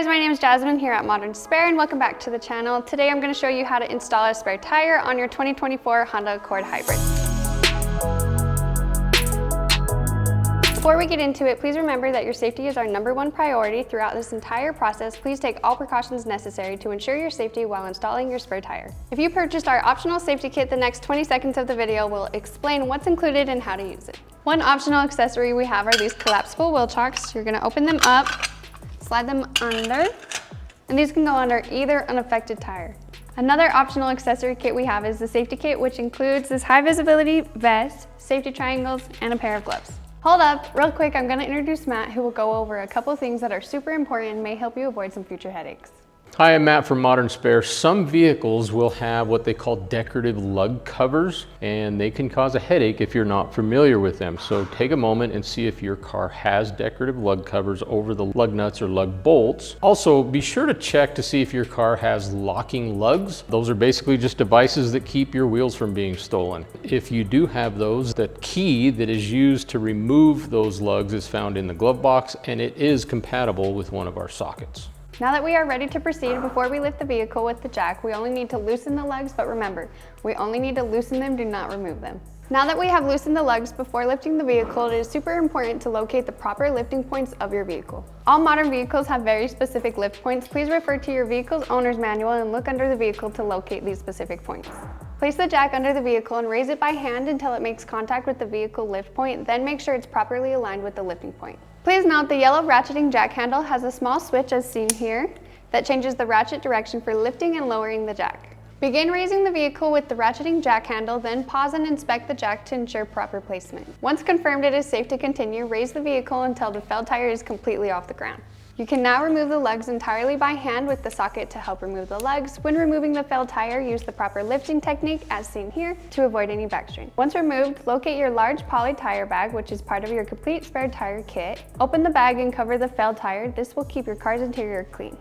guys, my name is Jasmine here at Modern Spare and welcome back to the channel. Today I'm going to show you how to install a spare tire on your 2024 Honda Accord Hybrid. Before we get into it, please remember that your safety is our #1 priority throughout this entire process. Please take all precautions necessary to ensure your safety while installing your spare tire. If you purchased our optional safety kit, the next 20 seconds of the video will explain what's included and how to use it. One optional accessory we have are these collapsible wheel chocks. You're going to open them up, slide them under, and these can go under either unaffected tire. Another optional accessory kit we have is the safety kit, which includes this high visibility vest, safety triangles, and a pair of gloves. Hold up, real quick, I'm gonna introduce Matt, who will go over a couple things that are super important and may help you avoid some future headaches. Hi, I'm Matt from Modern Spare. Some vehicles will have what they call decorative lug covers, and they can cause a headache if you're not familiar with them. So take a moment and see if your car has decorative lug covers over the lug nuts or lug bolts. Also, be sure to check to see if your car has locking lugs. Those are basically just devices that keep your wheels from being stolen. If you do have those, the key that is used to remove those lugs is found in the glove box, and it is compatible with one of our sockets. Now that we are ready to proceed, before we lift the vehicle with the jack, we only need to loosen the lugs, but remember, we only need to loosen them, do not remove them. Now that we have loosened the lugs before lifting the vehicle, it is super important to locate the proper lifting points of your vehicle. All modern vehicles have very specific lift points. Please refer to your vehicle's owner's manual and look under the vehicle to locate these specific points. Place the jack under the vehicle and raise it by hand until it makes contact with the vehicle lift point, then make sure it's properly aligned with the lifting point. Please note the yellow ratcheting jack handle has a small switch as seen here that changes the ratchet direction for lifting and lowering the jack. Begin raising the vehicle with the ratcheting jack handle, then pause and inspect the jack to ensure proper placement. Once confirmed it is safe to continue, raise the vehicle until the fell tire is completely off the ground. You can now remove the lugs entirely by hand with the socket to help remove the lugs. When removing the fell tire, use the proper lifting technique as seen here to avoid any backstrain. Once removed, locate your large poly tire bag, which is part of your complete spare tire kit. Open the bag and cover the fell tire. This will keep your car's interior clean.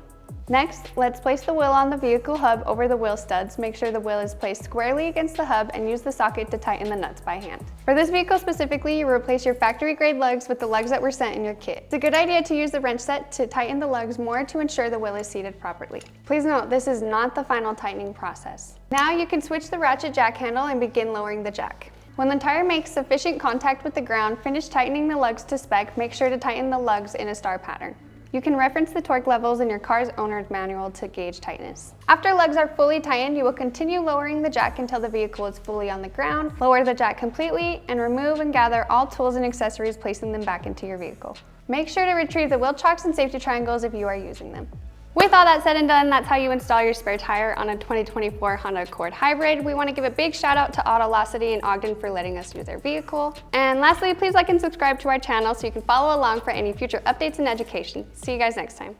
Next, let's place the wheel on the vehicle hub over the wheel studs. Make sure the wheel is placed squarely against the hub and use the socket to tighten the nuts by hand. For this vehicle specifically, you replace your factory grade lugs with the lugs that were sent in your kit. It's a good idea to use the wrench set to tighten the lugs more to ensure the wheel is seated properly. Please note, this is not the final tightening process. Now you can switch the ratchet jack handle and begin lowering the jack. When the tire makes sufficient contact with the ground, finish tightening the lugs to spec. Make sure to tighten the lugs in a star pattern. You can reference the torque levels in your car's owner's manual to gauge tightness. After lugs are fully tightened, you will continue lowering the jack until the vehicle is fully on the ground. Lower the jack completely and remove and gather all tools and accessories, placing them back into your vehicle. Make sure to retrieve the wheel chocks and safety triangles if you are using them. With all that said and done, that's how you install your spare tire on a 2024 Honda Accord Hybrid. We want to give a big shout out to Autolocity in Ogden for letting us use their vehicle. And lastly, please like and subscribe to our channel so you can follow along for any future updates and education. See you guys next time.